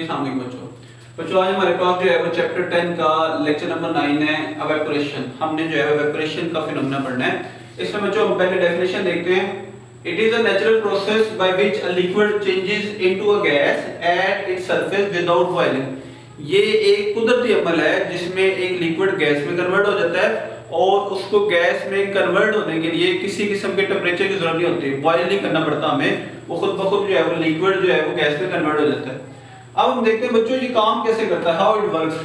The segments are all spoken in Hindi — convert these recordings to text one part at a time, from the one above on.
अस्सलाम वालेकुम बच्चों आज हमारे पास जो है वो चैप्टर 10 का लेक्चर नंबर 9 है एवेपोरेशन। हमने जो है एवेपोरेशन का फिनोमेना पढ़ना है। इसमें बच्चों हम पहले डेफिनेशन देखते हैं। It is a natural process by which a liquid changes into a gas at its surface without boiling. ये एक कुदरती अमल है जिसमें एक लिक्विड गैस में कन्वर्ट हो जाता है और उसको गैस में कन्वर्ट होने के लिए किसी किस्म के टेम्परेचर की जरूरत नहीं होती, बॉयल नहीं करना पड़ता हमें, वो खुद ब खुद जो है वो लिक्विड जो है वो गैस में कन्वर्ट हो जाता है। अब हम देखते हैं बच्चों ये काम कैसे करता है, हाउ इट वर्क्स।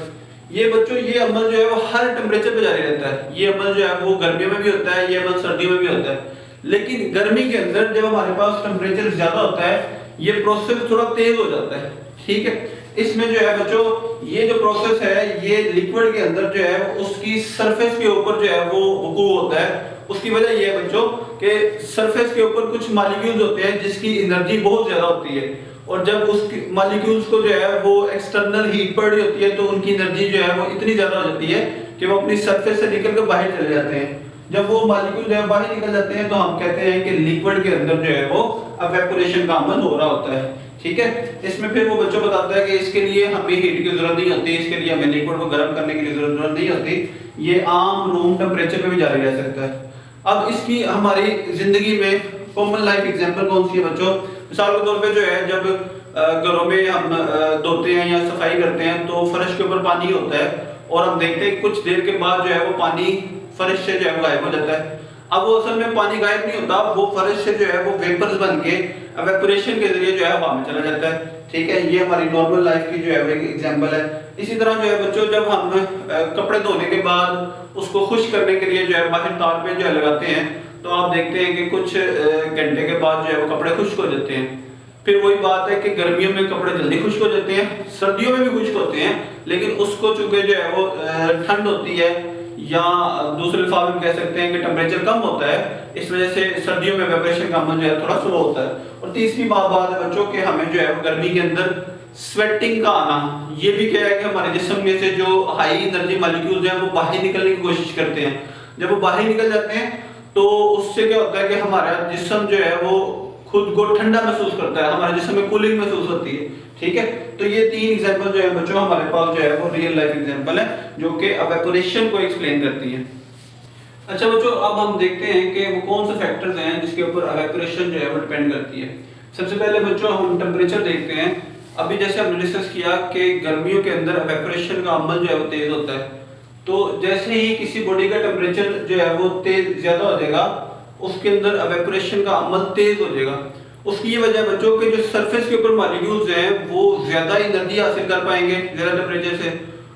ये बच्चों ये अमल जो है वो हर टेम्परेचर पे जारी रहता है। ये अमल जो है वो गर्मियों में भी होता है, ये अमल सर्दियों में भी होता है। लेकिन गर्मी के अंदर जब हमारे पास टेम्परेचर ज्यादा होता है ये प्रोसेस थोड़ा तेज हो जाता है, ठीक है। इसमें जो है बच्चों ये जो प्रोसेस है ये लिक्विड के अंदर जो है उसकी सरफेस के ऊपर जो है वो वकू होता है। उसकी वजह ये है बच्चों कि सरफेस के ऊपर कुछ मॉलिक्यूल्स होते हैं जिसकी एनर्जी बहुत ज्यादा होती है और जब उस मॉलिक्यूल्स को जो है वो एक्सटर्नल हीट पड़ रही होती है तो उनकी एनर्जी जो है वो इतनी ज्यादा हो जाती है कि वो अपनी सरफेस से निकल कर बाहर चले जाते हैं। जब वो मॉलिक्यूल जो है बाहर निकल जाते हैं तो हम कहते हैं कि लिक्विड के अंदर जो है वो इवेपोरेशन का अमल हो रहा होता है, ठीक है। इसमें फिर वो बच्चों बताता है कि इसके लिए हमें हीट की जरूरत नहीं होती, इसके लिए हमें लिक्विड को गर्म करने की जरूरत नहीं होती, ये आम रूम टेम्परेचर पे भी जारी रह सकता है। अब इसकी हमारी जिंदगी में कॉमन लाइफ एग्जांपल कौन सी है बच्चों? मिसाल के तौर पे जो है जब घरों में हम धोते हैं या सफाई करते हैं तो फर्श के ऊपर पानी होता है और हम देखते हैं कुछ देर के बाद जो है वो पानी फर्श से जो है गायब हो जाता है। अब वो असल में पानी गायब नहीं होता, वो फर्श से जो है वो वेपर्स बन के एवेपोरेशन के जरिए जो है हवा में चला जाता है, ठीक है। ये हमारी नॉर्मल लाइफ की जो है एक एग्जांपल है। इसी तरह जो है बच्चों जब हम कपड़े धोने के बाद उसको खुश करने के लिए जो है बाहर तार पे जो है लगाते हैं तो आप देखते हैं कि कुछ घंटे के बाद जो है वो कपड़े खुश्क हो जाते हैं। फिर वही बात है कि गर्मियों में कपड़े जल्दी खुश्क हो जाते हैं, सर्दियों में भी खुश्क होते हैं, लेकिन उसको चूंकि जो है वो ठंड होती है या दूसरे अल्फाज में कह सकते हैं कि टेम्परेचर कम होता है, इस वजह से सर्दियों में एवेपोरेशन का अमल जो है थोड़ा स्लो होता है। और तीसरी बात है बच्चों कि हमें जो है गर्मी के अंदर स्वेटिंग का आना, ये भी क्या है कि हमारे जिस्म में से जो हाई एनर्जी मॉलिक्यूल्स हैं वो बाहर निकलने की कोशिश करते हैं। जब वो बाहर निकल जाते हैं तो उससे क्या होता है कि हमारा जिस्म जो है वो खुद को ठंडा महसूस करता है, हमारे जिस्म में कूलिंग महसूस होती है, ठीक है। तो ये तीन एग्जांपल जो है बच्चों हमारे पास जो है वो रियल लाइफ एग्जांपल है जो कि एवेपोरेशन को एक्सप्लेन करती है। अच्छा बच्चों अब हम देखते हैं कि वो कौन से फैक्टर्स हैं जिसके ऊपर एवेपोरेशन जो है वो डिपेंड करती है। सबसे पहले बच्चों हम टेम्परेचर देखते हैं। अभी जैसे हमने डिस्कस किया कि गर्मियों के अंदर एवेपोरेशन का अमल जो है वो तेज होता है, तो जैसे ही किसी बॉडी का टेम्परेचर जो है वो तेज ज्यादा हो जाएगा उसके अंदर एवेपोरेशन का अमल तेज हो जाएगा। उसकी ये वजह बच्चों के जो सरफेस के ऊपर मॉलिक्यूल्स हैं वो ज्यादा एनर्जी हासिल कर पाएंगे ज्यादा टेम्परेचर से,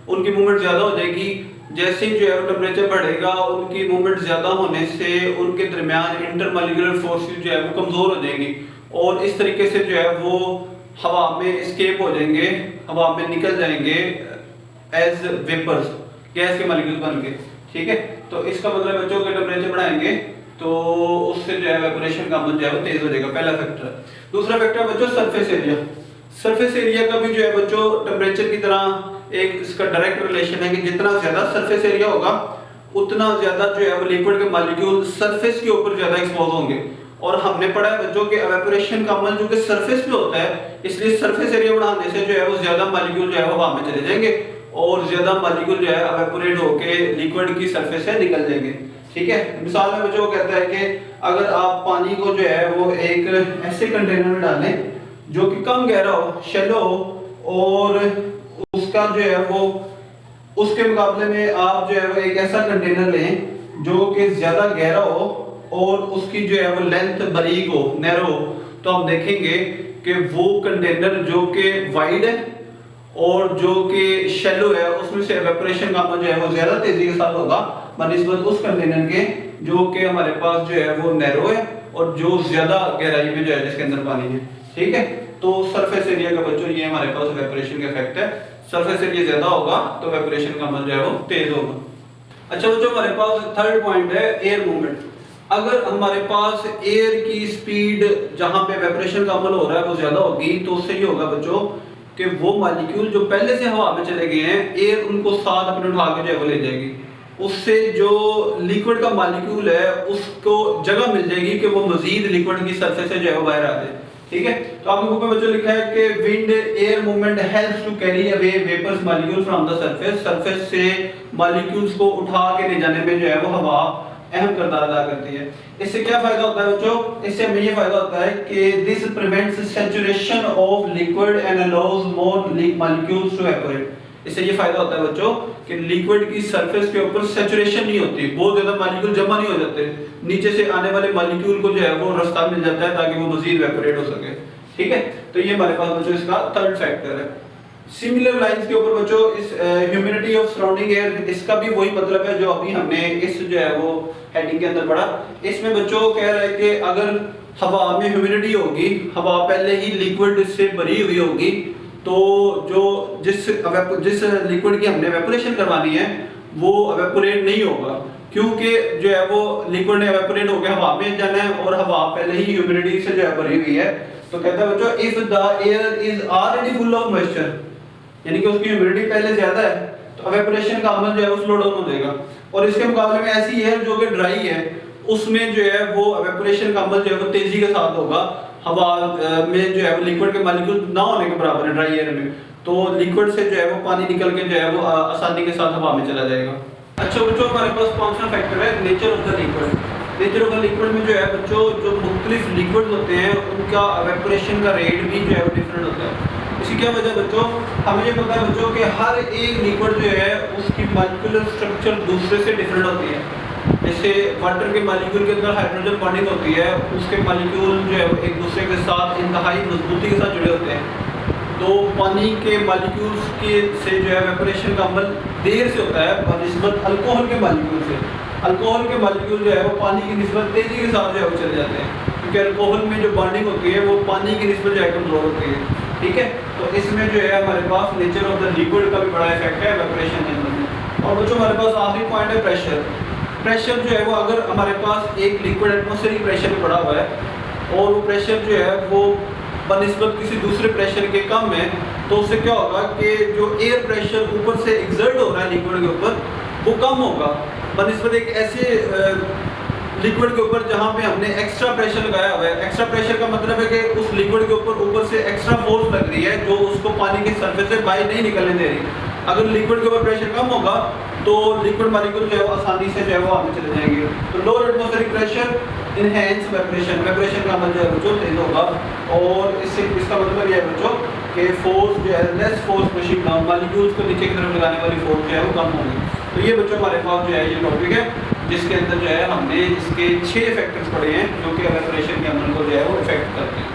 उनकी मूवमेंट ज्यादा हो जाएगी। जैसे ही जो है टेम्परेचर बढ़ेगा उनकी मूवमेंट ज्यादा होने से उनके दरमियान इंटरमॉलिक्यूलर फोर्सेस जो है वो कमजोर हो जाएंगी और इस तरीके से जो है वो हवा में एस्केप हो जाएंगे, हवा में निकल जाएंगे एज वेपर्स, गैस के मॉलिक्यूल्स बन के, ठीक है। तो इसका मतलब बच्चों के टेम्परेचर बढ़ाएंगे तो उससे जो है एवेपोरेशन का अमल जो है वो तेज हो जाएगा, पहला फैक्टर। दूसरा फैक्टर बच्चों सरफेस एरिया। सरफेस एरिया का भी जो है बच्चों टेम्परेचर की तरह एक इसका डायरेक्ट रिलेशन है कि जितना ज्यादा सरफेस एरिया होगा उतना ज्यादा जो है वो लिक्विड के मॉलिक्यूल सरफेस के ऊपर ज्यादा एक्सपोज होंगे। और हमने पढ़ा है बच्चों के एवेपोरेशन का अमल जो कि सरफेस पे होता है, इसलिए सरफेस एरिया बढ़ाने से जो है वो ज्यादा मॉलिक्यूल जो है वो हवा में चले जाएंगे और ज्यादा मॉलिक्यूल जो है एवेपोरेट होके लिक्विड की सरफेस से निकल जाएंगे, ठीक है। मिसाल में बच्चों कहता है कि अगर आप पानी को जो है वो एक ऐसे कंटेनर में डालें जो कि कम गहरा हो, शैलो हो, और उसका जो है वो उसके मुकाबले में आप जो है वो एक ऐसा कंटेनर लें जो कि ज्यादा गहरा हो और उसकी जो है वो लेंथ बारीक हो, नैरो हो, तो हम देखेंगे कि वो कंटेनर जो कि वाइड है और जो कि शैलो है उसमें से एवेपोरेशन का अमल जो है वो ज्यादा तेजी के साथ होगा बनिस्बत उस कंटेनर के जो कि हमारे पास जो है वो नैरो है और जो ज्यादा गहराई में जो है जिसके अंदर पानी है, ठीक है। तो सरफेस एरिया का बच्चों ये हमारे पास एवेपोरेशन का इफेक्ट है। सरफेस एरिया ज्यादा होगा तो एवेपोरेशन का अमल जो है वो तेज होगा। अच्छा बच्चों हमारे पास थर्ड पॉइंट है एयर मूवमेंट। अगर हमारे पास एयर की स्पीड जहां पे एवेपोरेशन का अमल हो रहा है वो ज्यादा होगी तो उससे ये होगा बच्चों कि वो मॉलिक्यूल जो पहले से हवा में चले गए हैं एयर उनको साथ अपने उठा के जो है वो ले जाएगी, उससे जो लिक्विड का मॉलिक्यूल है उसको जगह मिल जाएगी कि वो मजीद लिक्विड की सरफेस से जो है बाहर आ जाए, ठीक है। तो आपके बुक में बच्चों लिखा है कि wind air movement helps to carry away vapours molecule from the surface, surface से मॉलिक्यूल्स को उठा के ले जाने में जो है वो हवा अहम किरदार अदा करती है। इससे क्या फायदा होता है बच्चों, इससे हमें ये फायदा होता है कि this prevents saturation of liquid and allows more molecules to evaporate. इससे ये फायदा होता है बच्चों कि लिक्विड की सरफेस के ऊपर सैचुरेशन नहीं होती, बहुत ज्यादा मॉलिक्यूल जमा नहीं हो जाते, नीचे से आने वाले मॉलिक्यूल को जो है वो रास्ता मिल जाता है ताकि वो मजीद इवेपोरेट हो सके। ठीक है, तो ये हमारे पास बच्चों इसका थर्ड फैक्टर है। सिमिलर लाइंस के ऊपर बच्चों इस ह्यूमिडिटी ऑफ सराउंडिंग एयर, इसका भी वही मतलब है जो अभी हमने इस जो है वो हेडिंग के अंदर पढ़ा। इसमें बच्चों कह रहा है कि अगर हवा में ह्यूमिडिटी होगी, हवा पहले ही लिक्विड से भरी हुई होगी, तो जो जिस लिक्विड की हमने इवेपोरेशन करवानी है वो इवेपोरेट नहीं होगा, क्योंकि जो है वो लिक्विड ने इवेपोरेट होकर हवा में जाना है और हवा पहले ही ह्यूमिडिटी से जो है भरी हुई है। तो कहता है बच्चों if the air is already full of moisture, यानी कि उसकी ह्यूमिडिटी पहले ज्यादा है, तो इवेपोरेशन का अमल जो है वो स्लो डाउन हो जाएगा। और इसके मुकाबले में ऐसी एयर जो कि ड्राई है, उसमें जो है वो इवेपोरेशन का अमल जो है वो तेजी के साथ होगा। हवा में जो है वो लिक्विड के मॉलिक्यूल ना होने के बराबर है ड्राई एयर में, तो लिक्विड से जो है वो पानी निकल के जो है वो आसानी के साथ हवा में चला जाएगा। अच्छा बच्चों हमारे पास कौन सा फैक्टर है, nature of the liquid. Nature of the liquid में जो है बच्चों जो मुख्तलिफ लिक्विड होते हैं उनका इवेपोरेशन का रेट भी जो है वो डिफरेंट होता है। इसकी क्या वजह बच्चों, हमें ये पता है बच्चों कि हर एक लिक्विड जो है उसकी मॉलिक्यूलर स्ट्रक्चर दूसरे से डिफरेंट होती है। जैसे वाटर के मॉलिक्यूल के अंदर हाइड्रोजन बॉन्डिंग होती है, उसके मॉलिक्यूल जो है एक दूसरे के साथ इंतहाई मजबूती के साथ जुड़े होते हैं। तो पानी के मॉलिक्यूल्स के से जो है इवेपोरेशन का अमल देर से होता है बनिस्बत अल्कोहल के मॉलिक्यूल से। अल्कोहल के मॉलिक्यूल जो है वो पानी की निस्बत तेजी के साथ जो है वो चले जाते हैं, क्योंकि अल्कोहल में जो बॉन्डिंग होती है वो पानी की निस्बत जो है कमजोर होती है। ठीक है, तो इसमें जो है हमारे पास नेचर ऑफ द लिक्विड का भी बड़ा इफेक्ट है इवेपोरेशन के अंदर। और बच्चों हमारे पास आखिरी पॉइंट है प्रेशर। प्रेशर जो है वो अगर हमारे पास एक लिक्विड एटमॉस्फेरिक प्रेशर पे पड़ा हुआ है और वो प्रेशर जो है वो बनिस्बत किसी दूसरे प्रेशर के कम है, तो उससे क्या होगा कि जो एयर प्रेशर ऊपर से एक्सर्ट हो रहा है लिक्विड के ऊपर वो कम होगा बनिस्बत एक ऐसे लिक्विड के ऊपर जहाँ पे हमने एक्स्ट्रा प्रेशर लगाया हुआ है। एक्स्ट्रा प्रेशर का मतलब है कि उस लिक्विड के ऊपर से एक्स्ट्रा फोर्स लग रही है जो उसको पानी के सरफेस से बाहर नहीं निकलने दे रही। अगर लिक्विड के ऊपर प्रेशर कम होगा तो लिक्विड मॉलिक्यूल जो है वो आसानी से जो है वो आगे चले जाएंगे। तो lower atmospheric pressure enhance evaporation, evaporation का अमल जो है बच्चों तेज होगा। और इससे इसका मतलब ये है बच्चों कि फोर्स जो है less force pushing down, molecules को नीचे की तरफ लगाने वाली फोर्स जो है वो कम होगी। तो ये बच्चों हमारे पास जो है ये टॉपिक है जिसके अंदर जो है हमने इसके 6 फैक्टर्स पढ़े हैं जो कि इवेपोरेशन के अमल को जो है वो इफेक्ट करते हैं।